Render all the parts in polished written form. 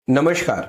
नमस्कार।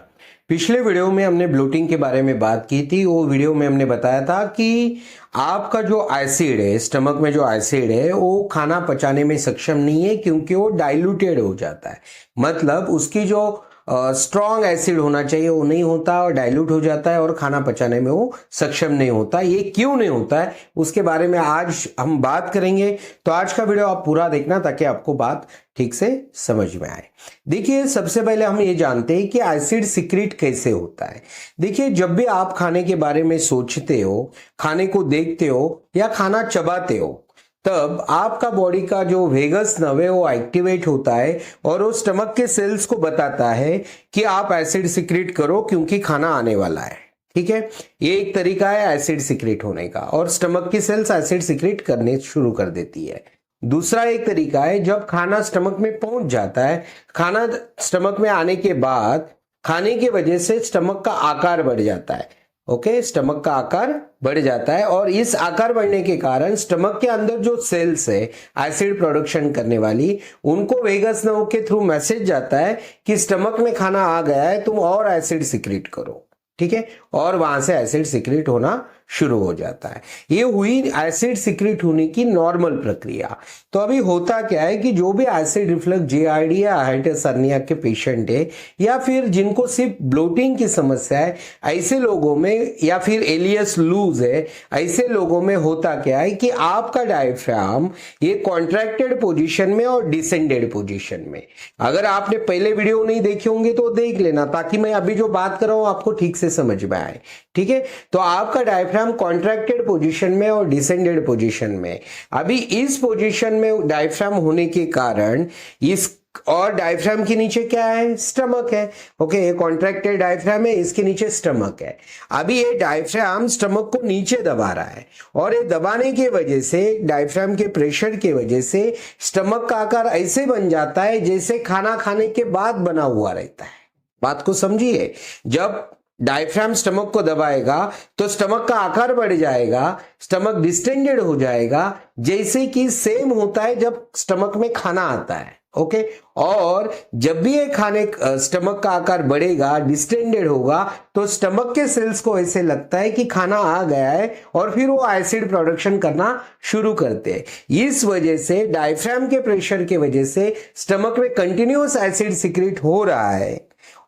पिछले वीडियो में हमने ब्लोटिंग के बारे में बात की थी। वो वीडियो में हमने बताया था कि आपका जो एसिड है, स्टमक में जो एसिड है वो खाना पचाने में सक्षम नहीं है क्योंकि वो डाइल्यूटेड हो जाता है। मतलब उसकी जो स्ट्रॉन्ग एसिड होना चाहिए वो नहीं होता और डाइल्यूट हो जाता है और खाना पचाने में वो सक्षम नहीं होता। ये क्यों नहीं होता है उसके बारे में आज हम बात करेंगे। तो आज का वीडियो आप पूरा देखना ताकि आपको बात ठीक से समझ में आए। देखिए, सबसे पहले हम ये जानते हैं कि एसिड सिक्रीट कैसे होता है। देखिए, जब भी आप खाने के बारे में सोचते हो, खाने को देखते हो या खाना चबाते हो, तब आपका बॉडी का जो वेगस नर्व है वो एक्टिवेट होता है और वो स्टमक के सेल्स को बताता है कि आप एसिड सिक्रीट करो क्योंकि खाना आने वाला है। ठीक है, ये एक तरीका है एसिड सिक्रीट होने का और स्टमक की सेल्स एसिड सिक्रीट करने शुरू कर देती है। दूसरा एक तरीका है, जब खाना स्टमक में पहुंच जाता है, खाना स्टमक में आने के बाद खाने की वजह से स्टमक का आकार बढ़ जाता है। ओके, स्टमक का आकार बढ़ जाता है और इस आकार बढ़ने के कारण स्टमक के अंदर जो सेल्स है एसिड प्रोडक्शन करने वाली, उनको वेगस नर्व के थ्रू मैसेज जाता है कि स्टमक में खाना आ गया है, तुम और एसिड सिक्रीट करो। ठीक है, और वहां से एसिड सिक्रीट होना शुरू हो जाता है। ये हुई एसिड सिक्रीट होने की नॉर्मल प्रक्रिया। तो अभी होता क्या है कि जो भी एसिड रिफ्लक्स जीआरडी या हाइटिस हर्निया के पेशेंट है या फिर जिनको सिर्फ ब्लोटिंग की समस्या है, ऐसे लोगों में, या फिर एलियस लूज है, ऐसे लोगों में होता क्या है कि आपका डायफ्राम ये कॉन्ट्रैक्टेड पोजीशन में और डिसेंडेड पोजीशन में, अगर आपने पहले वीडियो नहीं देखे होंगे तो देख लेना ताकि मैं अभी जो बात कर रहा हूं आपको ठीक से समझ में आए। ठीक है, तो आपका डायफ्राम कॉन्ट्रैक्टेड पोजीशन में और डिसेंडेड पोजीशन में, अभी इस पोजीशन में डायफ्राम होने के कारण इस, और डायफ्राम के नीचे क्या है? स्टमक है। ओके, ये कॉन्ट्रैक्टेड डायफ्राम है, इसके नीचे स्टमक है। अभी ये डायफ्राम स्टमक को नीचे दबा रहा है और ये दबाने की वजह से, डायफ्राम के प्रेशर की वजह से स्टमक का आकार ऐसे बन जाता है जैसे खाना खाने के बाद बना हुआ रहता है। बात को समझिए, जब डायफ्राम स्टमक को दबाएगा तो स्टमक का आकार बढ़ जाएगा, स्टमक डिस्टेंडेड हो जाएगा, जैसे कि सेम होता है जब स्टमक में खाना आता है। ओके, और जब भी ये खाने स्टमक का आकार बढ़ेगा, डिस्टेंडेड होगा, तो स्टमक के सेल्स को ऐसे लगता है कि खाना आ गया है और फिर वो एसिड प्रोडक्शन करना शुरू करते हैं। इस वजह से डायफ्राम के प्रेशर की वजह से स्टमक में कंटिन्यूअस एसिड सिक्रीट हो रहा है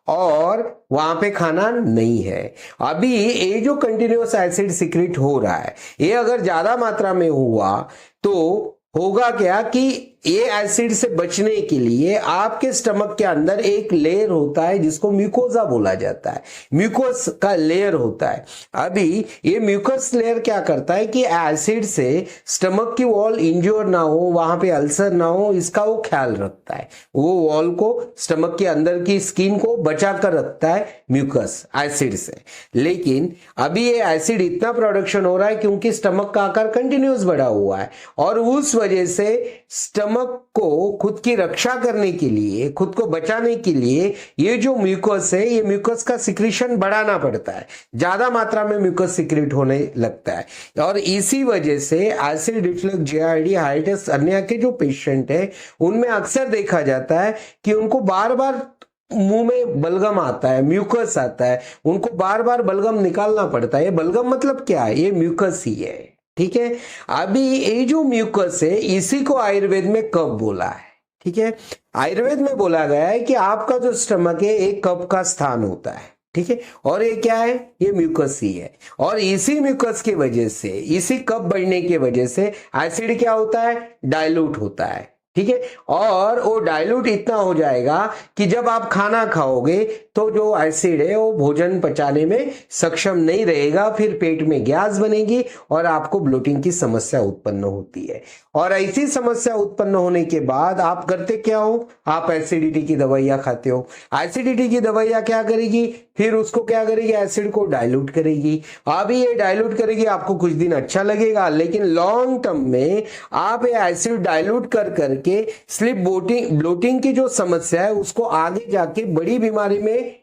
और वहां पे खाना नहीं है। अभी ये जो कंटिन्यूअस एसिड सिक्रीट हो रहा है, ये अगर ज्यादा मात्रा में हुआ तो होगा क्या कि ये एसिड से बचने के लिए आपके स्टमक के अंदर एक लेयर होता है जिसको म्यूकोजा बोला जाता है, म्यूकोस का लेयर होता है। अभी ये म्यूकस लेयर क्या करता है कि एसिड से स्टमक की वॉल इंज्योर ना हो, वहां पे अल्सर ना हो, इसका वो ख्याल रखता है। वो वॉल को, स्टमक के अंदर की स्किन को बचा कर रखता है म्यूकस एसिड से। लेकिन अभी ये एसिड इतना प्रोडक्शन हो रहा है क्योंकि स्टमक का आकार कंटिन्यूअस बढ़ा हुआ है और उस वजह से स्टमक को खुद की रक्षा करने के लिए, खुद को बचाने के लिए, ये जो म्यूकस है, ये म्यूकस का सिक्रीशन बढ़ाना पड़ता है, ज्यादा मात्रा में म्यूकस सिक्रीट होने लगता है। और इसी वजह से एसिड रिफ्लक्स जीआरडी हाइटिस हर्निया के जो पेशेंट है उनमें अक्सर देखा जाता है कि उनको बार बार मुंह में बलगम आता है, म्यूकस आता है, उनको बार बार बलगम निकालना पड़ता है। ये बलगम मतलब क्या है? ये म्यूकस ही है। ठीक है, अभी ये जो म्यूकस है इसी को आयुर्वेद में कफ बोला है। ठीक है, आयुर्वेद में बोला गया है कि आपका जो स्टमक है एक कफ का स्थान होता है। ठीक है, और ये क्या है? ये म्यूकस ही है और इसी म्यूकस की वजह से, इसी कफ बढ़ने की वजह से एसिड क्या होता है? डाइल्यूट होता है। ठीक है, और वो डाइल्यूट इतना हो जाएगा कि जब आप खाना खाओगे तो जो एसिड है वो भोजन पचाने में सक्षम नहीं रहेगा, फिर पेट में गैस बनेगी और आपको ब्लोटिंग की समस्या उत्पन्न होती है। और ऐसी समस्या उत्पन्न होने के बाद आप करते क्या हो? आप एसिडिटी की दवाइयां खाते हो। एसिडिटी की दवाइयां क्या करेगी? फिर उसको क्या करेगी? एसिड को डाइल्यूट करेगी। अभी ये डाइल्यूट करेगी, आपको कुछ दिन अच्छा लगेगा, लेकिन लॉन्ग टर्म में आप ये एसिड डाइल्यूट कर करके स्लिप ब्लोटिंग की जो समस्या है उसको आगे जाके बड़ी बीमारी में,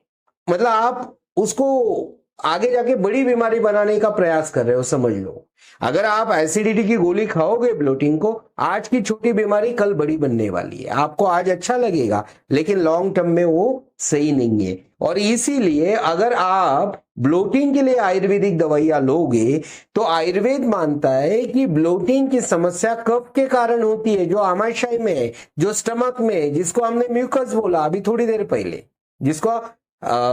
मतलब आप उसको आगे जाके बड़ी बीमारी बनाने का प्रयास कर रहे हो, समझ लो। अगर आप एसिडिटी की गोली खाओगे ब्लोटिंग को, आज की छोटी बीमारी कल बड़ी बनने वाली है। आपको आज अच्छा लगेगा लेकिन लॉन्ग टर्म में वो सही नहीं है। और इसीलिए अगर आप ब्लोटिंग के लिए आयुर्वेदिक दवाइयां लोगे तो आयुर्वेद मानता है कि ब्लोटिंग की समस्या कफ के कारण होती है, जो आमाशय में है, जो स्टमक में है, जिसको हमने म्यूकस बोला अभी थोड़ी देर पहले, जिसको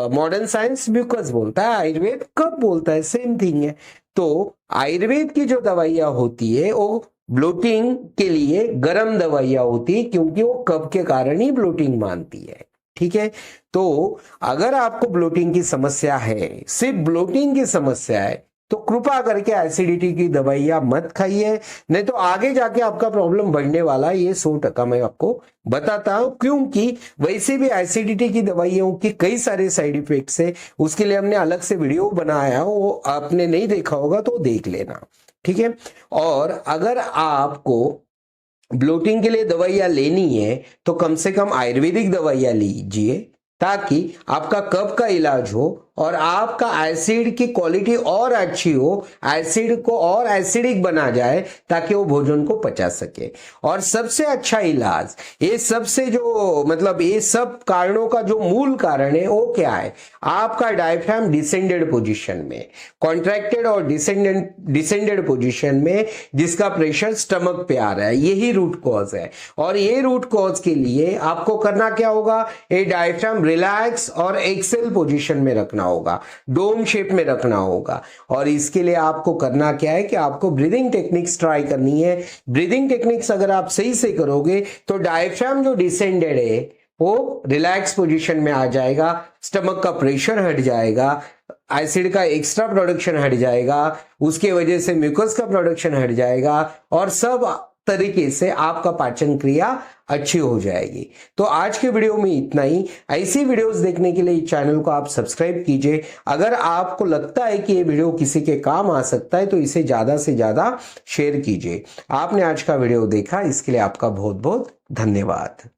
मॉडर्न साइंस म्यूकस बोलता है, आयुर्वेद कफ बोलता है, सेम थिंग है। तो आयुर्वेद की जो दवाइयां होती है वो ब्लोटिंग के लिए गर्म दवाइयां होती है, क्योंकि वो कफ के कारण ही ब्लोटिंग मानती है। ठीक है, तो अगर आपको ब्लोटिंग की समस्या है, सिर्फ ब्लोटिंग की समस्या है, तो कृपा करके एसिडिटी की दवाइयां मत खाइए, नहीं तो आगे जाके आपका प्रॉब्लम बढ़ने वाला है। ये 100% मैं आपको बताता हूं, क्योंकि वैसे भी एसिडिटी की दवाइयों की कई सारे साइड इफेक्ट्स है। उसके लिए हमने अलग से वीडियो बनाया, वो आपने नहीं देखा होगा तो देख लेना। ठीक है, और अगर आपको ब्लोटिंग के लिए दवाइयां लेनी है तो कम से कम आयुर्वेदिक दवाइयां लीजिए, ताकि आपका कफ का इलाज हो और आपका एसिड की क्वालिटी और अच्छी हो, एसिड को और एसिडिक बना जाए, ताकि वो भोजन को पचा सके। और सबसे अच्छा इलाज, ये सबसे जो मतलब ये सब कारणों का जो मूल कारण है वो क्या है, आपका डायफ्राम डिसेंडेड पोजीशन में, कॉन्ट्रैक्टेड और डिसेंडेड पोजीशन में, जिसका प्रेशर स्टमक पे आ रहा है, यही रूट कॉज है। और ये रूट कॉज के लिए आपको करना क्या होगा, ये डायफ्राम रिलैक्स और एक्सेल पोजीशन में रखना होगा, डोम शेप में रखना होगा। और इसके लिए आपको करना क्या है कि आपको ब्रीदिंग टेक्निक्स ट्राई करनी है। ब्रीदिंग टेक्निक्स अगर आप सही से करोगे तो डायफ्राम जो डिसेंडेड है वो रिलैक्स पोजीशन में आ जाएगा, स्टमक का प्रेशर हट जाएगा, एसिड का एक्स्ट्रा प्रोडक्शन हट जाएगा, उसके वजह से म्यूकस का प्रोडक्शन हट जाएगा और सब तरीके से आपका पाचन क्रिया अच्छी हो जाएगी। तो आज के वीडियो में इतना ही। ऐसी वीडियोस देखने के लिए इस चैनल को आप सब्सक्राइब कीजिए। अगर आपको लगता है कि ये वीडियो किसी के काम आ सकता है तो इसे ज्यादा से ज्यादा शेयर कीजिए। आपने आज का वीडियो देखा, इसके लिए आपका बहुत बहुत धन्यवाद।